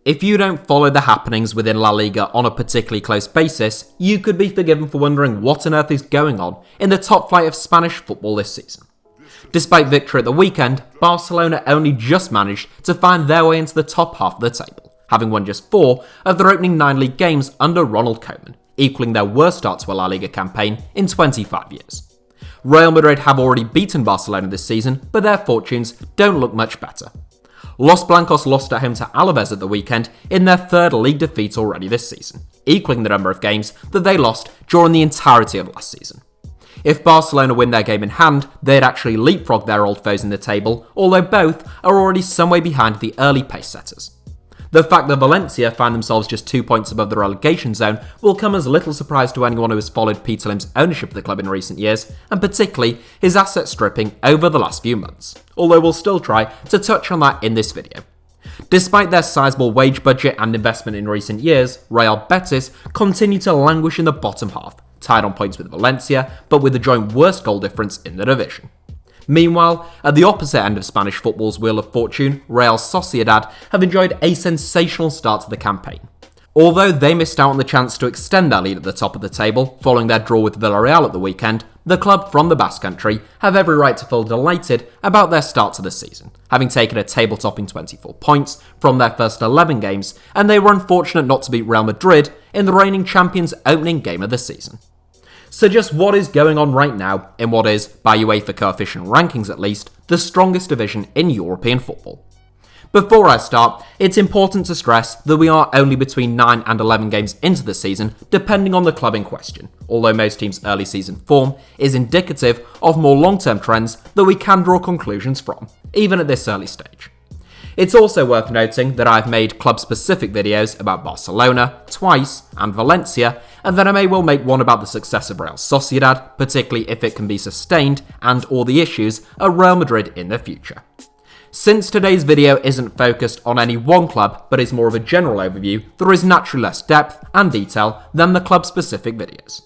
If you don't follow the happenings within La Liga on a particularly close basis, you could be forgiven for wondering what on earth is going on in the top flight of Spanish football this season. Despite victory at the weekend, Barcelona only just managed to find their way into the top half of the table, having won just 4 of their opening 9 league games under Ronald Koeman, equaling their worst start to a La Liga campaign in 25 years. Real Madrid have already beaten Barcelona this season, but their fortunes don't look much better. Los Blancos lost at home to Alaves at the weekend in their 3rd league defeat already this season, equaling the number of games that they lost during the entirety of last season. If Barcelona win their game in hand, they'd actually leapfrog their old foes in the table, although both are already some way behind the early pace setters. The fact that Valencia find themselves just 2 points above the relegation zone will come as little surprise to anyone who has followed Peter Lim's ownership of the club in recent years, and particularly his asset stripping over the last few months, although we'll still try to touch on that in this video. Despite their sizable wage budget and investment in recent years, Real Betis continue to languish in the bottom half, tied on points with Valencia, but with the joint worst goal difference in the division. Meanwhile, at the opposite end of Spanish football's wheel of fortune, Real Sociedad have enjoyed a sensational start to the campaign. Although they missed out on the chance to extend their lead at the top of the table following their draw with Villarreal at the weekend, the club from the Basque Country have every right to feel delighted about their start to the season, having taken a table-topping 24 points from their first 11 games, and they were unfortunate not to beat Real Madrid in the reigning champions' opening game of the season. So just what is going on right now in what is, by UEFA coefficient rankings at least, the strongest division in European football? Before I start, it's important to stress that we are only between 9 and 11 games into the season, depending on the club in question, although most teams' early season form is indicative of more long-term trends that we can draw conclusions from, even at this early stage. It's also worth noting that I've made club-specific videos about Barcelona, twice, and Valencia, and that I may well make one about the success of Real Sociedad, particularly if it can be sustained, and or the issues at Real Madrid in the future. Since today's video isn't focused on any one club, but is more of a general overview, there is naturally less depth and detail than the club-specific videos.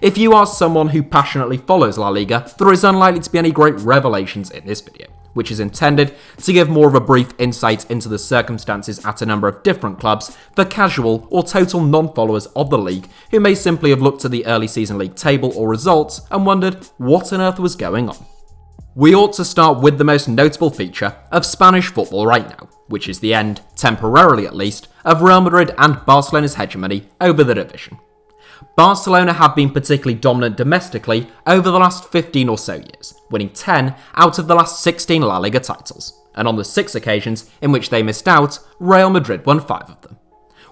If you are someone who passionately follows La Liga, there is unlikely to be any great revelations in this video, which is intended to give more of a brief insight into the circumstances at a number of different clubs for casual or total non-followers of the league who may simply have looked at the early season league table or results and wondered what on earth was going on. We ought to start with the most notable feature of Spanish football right now, which is the end, temporarily at least, of Real Madrid and Barcelona's hegemony over the division. Barcelona have been particularly dominant domestically over the last 15 or so years, winning 10 out of the last 16 La Liga titles, and on the 6 occasions in which they missed out, Real Madrid won 5 of them.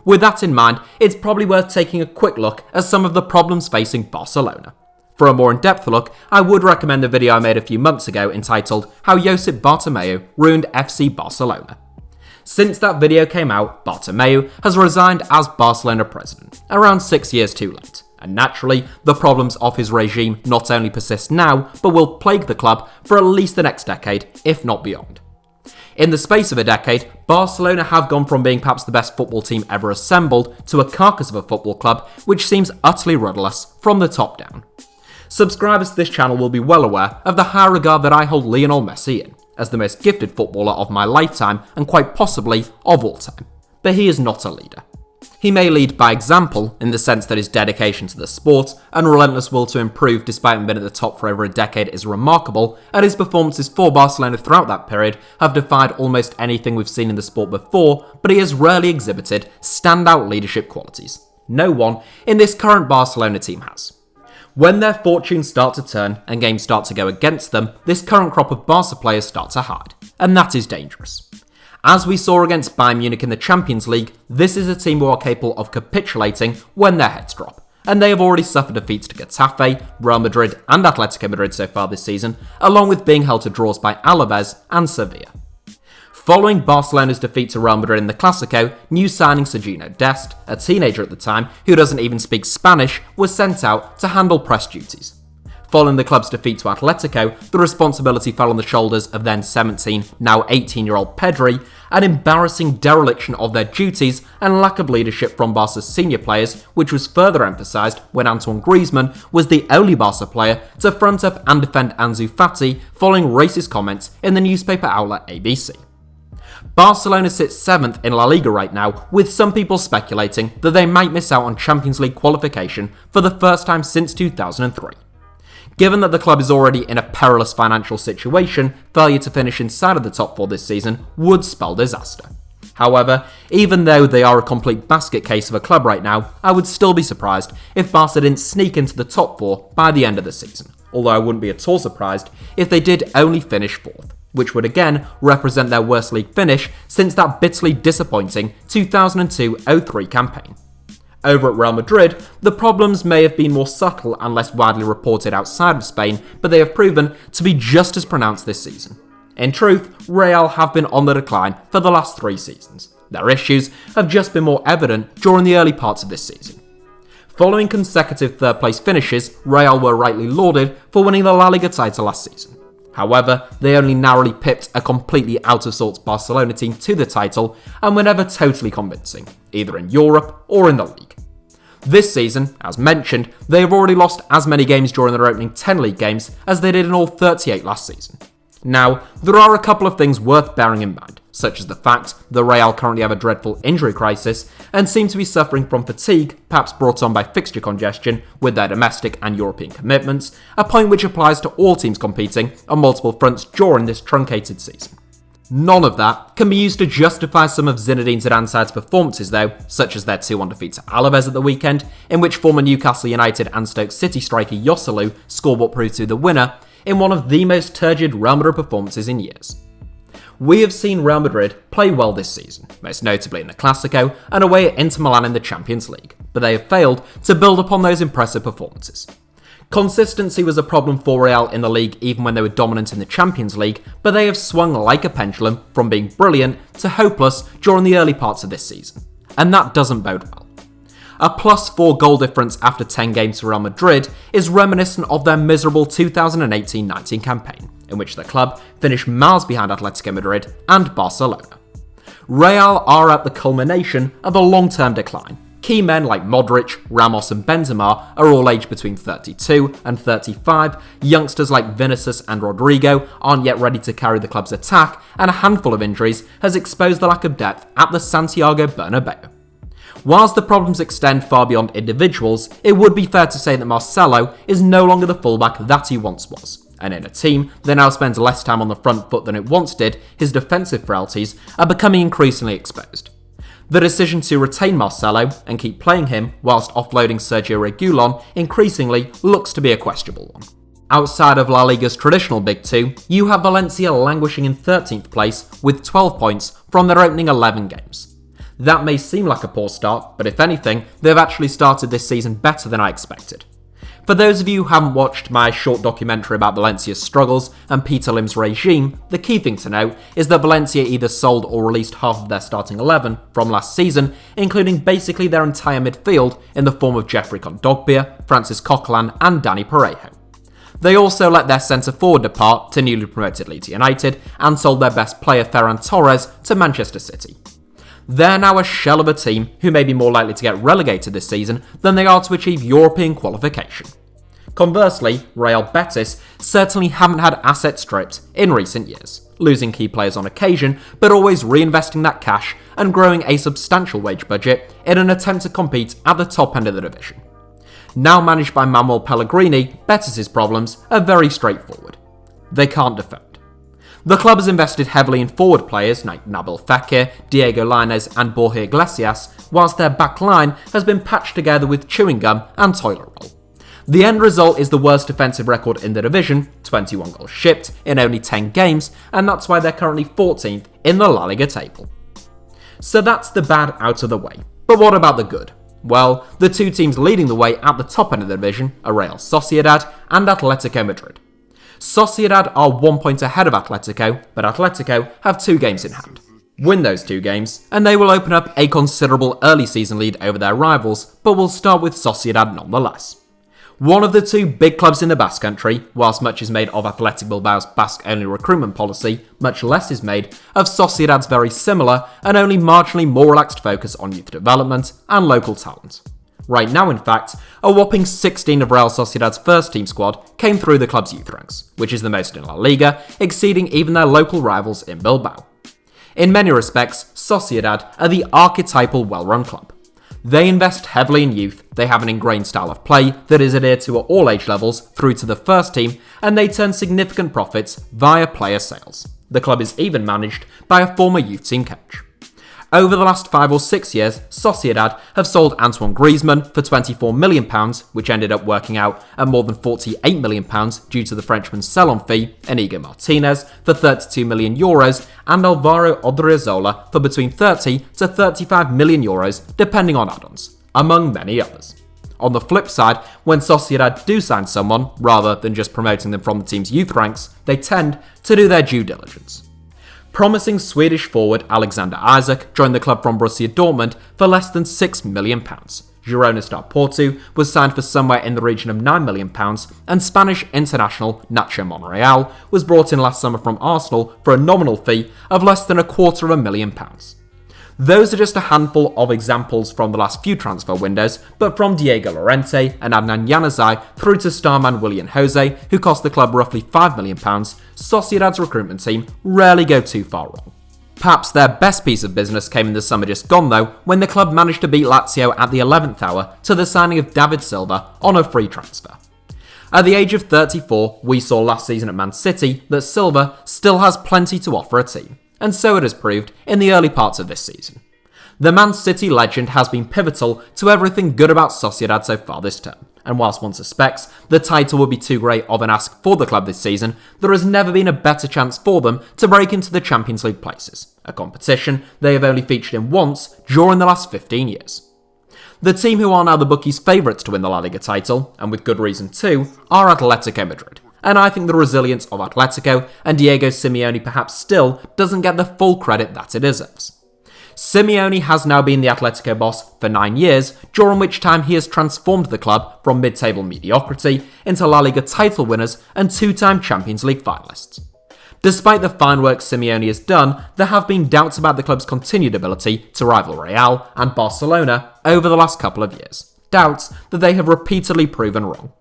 With that in mind, it's probably worth taking a quick look at some of the problems facing Barcelona. For a more in-depth look, I would recommend the video I made a few months ago entitled How Josep Bartomeu Ruined FC Barcelona. Since that video came out, Bartomeu has resigned as Barcelona president, around 6 years too late, and naturally, the problems of his regime not only persist now, but will plague the club for at least the next decade, if not beyond. In the space of a decade, Barcelona have gone from being perhaps the best football team ever assembled to a carcass of a football club which seems utterly rudderless from the top down. Subscribers to this channel will be well aware of the high regard that I hold Lionel Messi in, as the most gifted footballer of my lifetime and quite possibly of all time. But he is not a leader. He may lead by example in the sense that his dedication to the sport and relentless will to improve despite having been at the top for over a decade is remarkable, and his performances for Barcelona throughout that period have defied almost anything we've seen in the sport before, but he has rarely exhibited standout leadership qualities. No one in this current Barcelona team has. When their fortunes start to turn and games start to go against them, this current crop of Barca players start to hide, and that is dangerous. As we saw against Bayern Munich in the Champions League, this is a team who are capable of capitulating when their heads drop, and they have already suffered defeats to Getafe, Real Madrid and Atletico Madrid so far this season, along with being held to draws by Alaves and Sevilla. Following Barcelona's defeat to Real Madrid in the Clásico, new signing Sergino Dest, a teenager at the time who doesn't even speak Spanish, was sent out to handle press duties. Following the club's defeat to Atletico, the responsibility fell on the shoulders of then 17, now 18-year-old Pedri, an embarrassing dereliction of their duties and lack of leadership from Barca's senior players, which was further emphasised when Antoine Griezmann was the only Barca player to front up and defend Ansu Fati following racist comments in the newspaper outlet ABC. Barcelona sits 7th in La Liga right now, with some people speculating that they might miss out on Champions League qualification for the first time since 2003. Given that the club is already in a perilous financial situation, failure to finish inside of the top 4 this season would spell disaster. However, even though they are a complete basket case of a club right now, I would still be surprised if Barca didn't sneak into the top 4 by the end of the season, although I wouldn't be at all surprised if they did only finish 4th, which would again represent their worst league finish since that bitterly disappointing 2002-03 campaign. Over at Real Madrid, the problems may have been more subtle and less widely reported outside of Spain, but they have proven to be just as pronounced this season. In truth, Real have been on the decline for the last 3 seasons. Their issues have just been more evident during the early parts of this season. Following consecutive third-place finishes, Real were rightly lauded for winning the La Liga title last season. However, they only narrowly pipped a completely out-of-sorts Barcelona team to the title and were never totally convincing, either in Europe or in the league. This season, as mentioned, they have already lost as many games during their opening 10 league games as they did in all 38 last season. Now, there are a couple of things worth bearing in mind, such as the fact that Real currently have a dreadful injury crisis and seem to be suffering from fatigue, perhaps brought on by fixture congestion with their domestic and European commitments, a point which applies to all teams competing on multiple fronts during this truncated season. None of that can be used to justify some of Zinedine Zidane's side's performances though, such as their 2-1 defeat to Alaves at the weekend, in which former Newcastle United and Stoke City striker Joselu scored what proved to be the winner, in one of the most turgid Real Madrid performances in years. We have seen Real Madrid play well this season, most notably in the Clásico and away at Inter Milan in the Champions League, but they have failed to build upon those impressive performances. Consistency was a problem for Real in the league even when they were dominant in the Champions League, but they have swung like a pendulum from being brilliant to hopeless during the early parts of this season, and that doesn't bode well. A +4 goal difference after 10 games for Real Madrid is reminiscent of their miserable 2018-19 campaign, in which the club finished miles behind Atletico Madrid and Barcelona. Real are at the culmination of a long-term decline. Key men like Modric, Ramos and Benzema are all aged between 32 and 35, youngsters like Vinicius and Rodrigo aren't yet ready to carry the club's attack, and a handful of injuries has exposed the lack of depth at the Santiago Bernabeu. Whilst the problems extend far beyond individuals, it would be fair to say that Marcelo is no longer the fullback that he once was, and in a team that now spends less time on the front foot than it once did, his defensive frailties are becoming increasingly exposed. The decision to retain Marcelo and keep playing him whilst offloading Sergio Reguilon increasingly looks to be a questionable one. Outside of La Liga's traditional Big Two, you have Valencia languishing in 13th place with 12 points from their opening 11 games. That may seem like a poor start, but if anything, they've actually started this season better than I expected. For those of you who haven't watched my short documentary about Valencia's struggles and Peter Lim's regime, the key thing to note is that Valencia either sold or released half of their starting 11 from last season, including basically their entire midfield in the form of Jeffrey Kondogbia, Francis Coquelin and Dani Parejo. They also let their centre-forward depart to newly promoted Leeds United and sold their best player Ferran Torres to Manchester City. They're now a shell of a team who may be more likely to get relegated this season than they are to achieve European qualification. Conversely, Real Betis certainly haven't had assets stripped in recent years, losing key players on occasion but always reinvesting that cash and growing a substantial wage budget in an attempt to compete at the top end of the division. Now managed by Manuel Pellegrini, Betis' problems are very straightforward. They can't defend. The club has invested heavily in forward players like Nabil Fekir, Diego Lainez and Borja Iglesias, whilst their back line has been patched together with chewing gum and toilet roll. The end result is the worst defensive record in the division, 21 goals shipped in only 10 games, and that's why they're currently 14th in the La Liga table. So that's the bad out of the way. But what about the good? Well, the two teams leading the way at the top end of the division are Real Sociedad and Atletico Madrid. Sociedad are 1 point ahead of Atletico, but Atletico have 2 games in hand. Win those 2 games, and they will open up a considerable early season lead over their rivals, but we'll start with Sociedad nonetheless. One of the 2 big clubs in the Basque Country, whilst much is made of Athletic Bilbao's Basque-only recruitment policy, much less is made of Sociedad's very similar and only marginally more relaxed focus on youth development and local talent. Right now, in fact, a whopping 16 of Real Sociedad's first team squad came through the club's youth ranks, which is the most in La Liga, exceeding even their local rivals in Bilbao. In many respects, Sociedad are the archetypal well-run club. They invest heavily in youth, they have an ingrained style of play that is adhered to at all age levels through to the first team, and they turn significant profits via player sales. The club is even managed by a former youth team coach. Over the last 5 or 6 years, Sociedad have sold Antoine Griezmann for £24 million, which ended up working out at more than £48 million due to the Frenchman's sell-on fee, Inigo Martinez for €32 million, and Alvaro Odriozola for between €30 to €35 million, depending on add-ons, among many others. On the flip side, when Sociedad do sign someone, rather than just promoting them from the team's youth ranks, they tend to do their due diligence. Promising Swedish forward Alexander Isak joined the club from Borussia Dortmund for less than £6 million. Girona star Porto was signed for somewhere in the region of £9 million, and Spanish international Nacho Monreal was brought in last summer from Arsenal for a nominal fee of less than £250,000. Those are just a handful of examples from the last few transfer windows, but from Diego Llorente and Adnan Januzaj through to starman Willian Jose, who cost the club roughly £5 million, Sociedad's recruitment team rarely go too far wrong. Perhaps their best piece of business came in the summer just gone though, when the club managed to beat Lazio at the 11th hour to the signing of David Silva on a free transfer. At the age of 34, we saw last season at Man City that Silva still has plenty to offer a team, and so it has proved in the early parts of this season. The Man City legend has been pivotal to everything good about Sociedad so far this term, and whilst one suspects the title would be too great of an ask for the club this season, there has never been a better chance for them to break into the Champions League places, a competition they have only featured in once during the last 15 years. The team who are now the bookies' favourites to win the La Liga title, and with good reason too, are Atletico Madrid. And I think the resilience of Atletico and Diego Simeone perhaps still doesn't get the full credit that it deserves. Simeone has now been the Atletico boss for 9 years, during which time he has transformed the club from mid-table mediocrity into La Liga title winners and 2-time Champions League finalists. Despite the fine work Simeone has done, there have been doubts about the club's continued ability to rival Real and Barcelona over the last couple of years. Doubts that they have repeatedly proven wrong.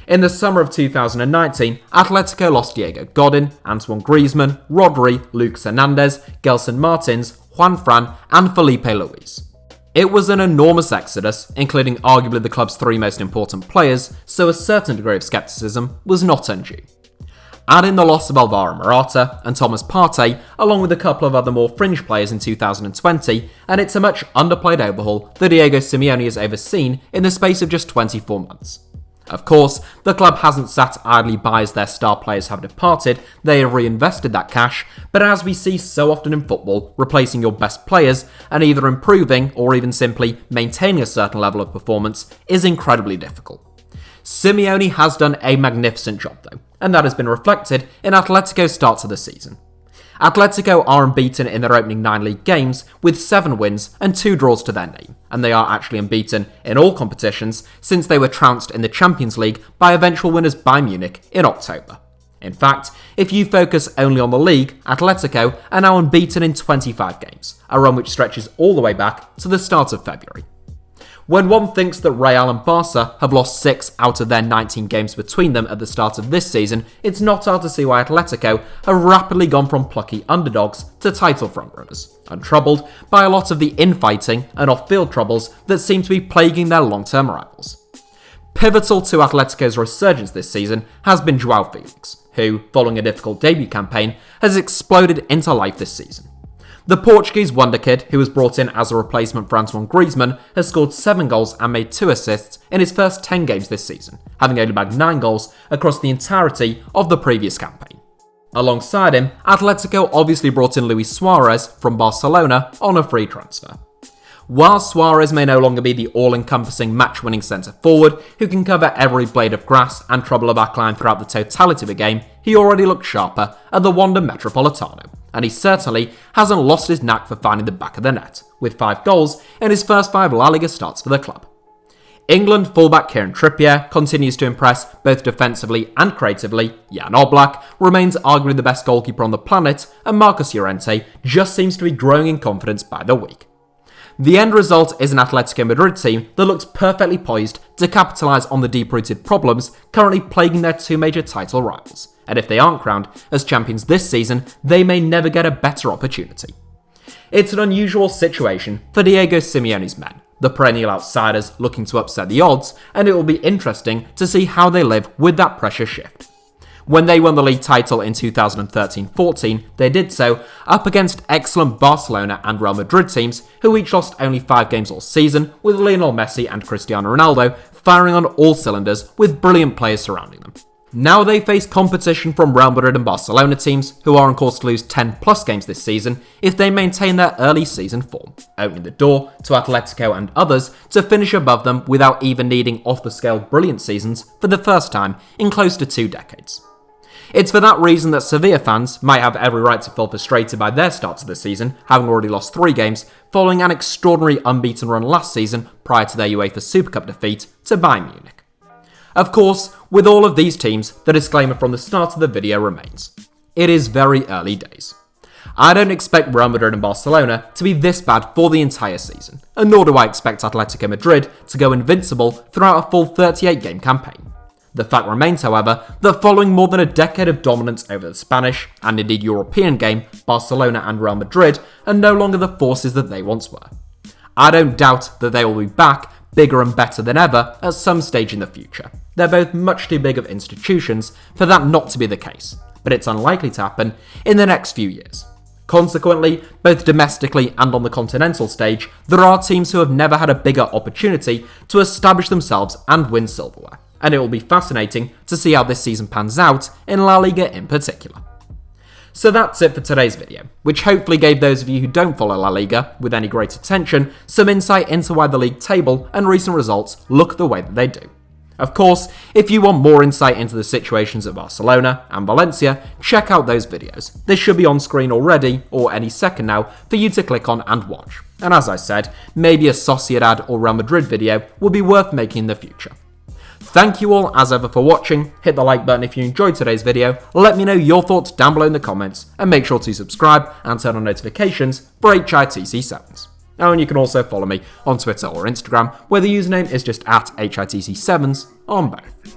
In the summer of 2019, Atletico lost Diego Godin, Antoine Griezmann, Rodri, Lucas Hernandez, Gelson Martins, Juan Fran, and Felipe Luis. It was an enormous exodus, including arguably the club's 3 most important players, so a certain degree of scepticism was not undue. Add in the loss of Alvaro Morata and Thomas Partey, along with a couple of other more fringe players in 2020, and it's a much underplayed overhaul that Diego Simeone has overseen in the space of just 24 months. Of course, the club hasn't sat idly by as their star players have departed, they have reinvested that cash, but as we see so often in football, replacing your best players and either improving or even simply maintaining a certain level of performance is incredibly difficult. Simeone has done a magnificent job though, and that has been reflected in Atletico's start to the season. Atletico are unbeaten in their opening 9 league games with 7 wins and 2 draws to their name, and they are actually unbeaten in all competitions since they were trounced in the Champions League by eventual winners Bayern Munich in October. In fact, if you focus only on the league, Atletico are now unbeaten in 25 games, a run which stretches all the way back to the start of February. When one thinks that Real and Barca have lost 6 out of their 19 games between them at the start of this season, it's not hard to see why Atletico have rapidly gone from plucky underdogs to title frontrunners, untroubled by a lot of the infighting and off-field troubles that seem to be plaguing their long-term rivals. Pivotal to Atletico's resurgence this season has been João Felix, who, following a difficult debut campaign, has exploded into life this season. The Portuguese wonderkid, who was brought in as a replacement for Antoine Griezmann, has scored 7 goals and made 2 assists in his first 10 games this season, having only bagged 9 goals across the entirety of the previous campaign. Alongside him, Atletico obviously brought in Luis Suarez from Barcelona on a free transfer. While Suarez may no longer be the all-encompassing match-winning centre-forward who can cover every blade of grass and trouble a backline throughout the totality of a game, he already looked sharper at the Wanda Metropolitano, and he certainly hasn't lost his knack for finding the back of the net, with 5 goals in his first 5 La Liga starts for the club. England fullback Kieran Trippier continues to impress both defensively and creatively, Jan Oblak remains arguably the best goalkeeper on the planet, and Marcos Llorente just seems to be growing in confidence by the week. The end result is an Atletico Madrid team that looks perfectly poised to capitalise on the deep-rooted problems currently plaguing their 2 major title rivals, and if they aren't crowned as champions this season, they may never get a better opportunity. It's an unusual situation for Diego Simeone's men, the perennial outsiders looking to upset the odds, and it will be interesting to see how they live with that pressure shift. When they won the league title in 2013-14, they did so up against excellent Barcelona and Real Madrid teams who each lost only 5 games all season, with Lionel Messi and Cristiano Ronaldo firing on all cylinders with brilliant players surrounding them. Now they face competition from Real Madrid and Barcelona teams, who are on course to lose 10 plus games this season if they maintain their early season form, opening the door to Atletico and others to finish above them without even needing off-the-scale brilliant seasons for the first time in close to 2 decades. It's for that reason that Sevilla fans might have every right to feel frustrated by their start to the season, having already lost 3 games, following an extraordinary unbeaten run last season prior to their UEFA Super Cup defeat to Bayern Munich. Of course, with all of these teams, the disclaimer from the start of the video remains. It is very early days. I don't expect Real Madrid and Barcelona to be this bad for the entire season, and nor do I expect Atletico Madrid to go invincible throughout a full 38-game campaign. The fact remains, however, that following more than a decade of dominance over the Spanish, and indeed European game, Barcelona and Real Madrid are no longer the forces that they once were. I don't doubt that they will be back, bigger and better than ever, at some stage in the future. They're both much too big of institutions for that not to be the case, but it's unlikely to happen in the next few years. Consequently, both domestically and on the continental stage, there are teams who have never had a bigger opportunity to establish themselves and win silverware, and it will be fascinating to see how this season pans out in La Liga in particular. So that's it for today's video, which hopefully gave those of you who don't follow La Liga with any great attention some insight into why the league table and recent results look the way that they do. Of course, if you want more insight into the situations at Barcelona and Valencia, check out those videos. They should be on screen already, or any second now, for you to click on and watch. And as I said, maybe a Sociedad or Real Madrid video would be worth making in the future. Thank you all as ever for watching, hit the like button if you enjoyed today's video, let me know your thoughts down below in the comments, and make sure to subscribe and turn on notifications for HITC Sevens. Oh, and you can also follow me on Twitter or Instagram, where the username is just @HITC Sevens on both.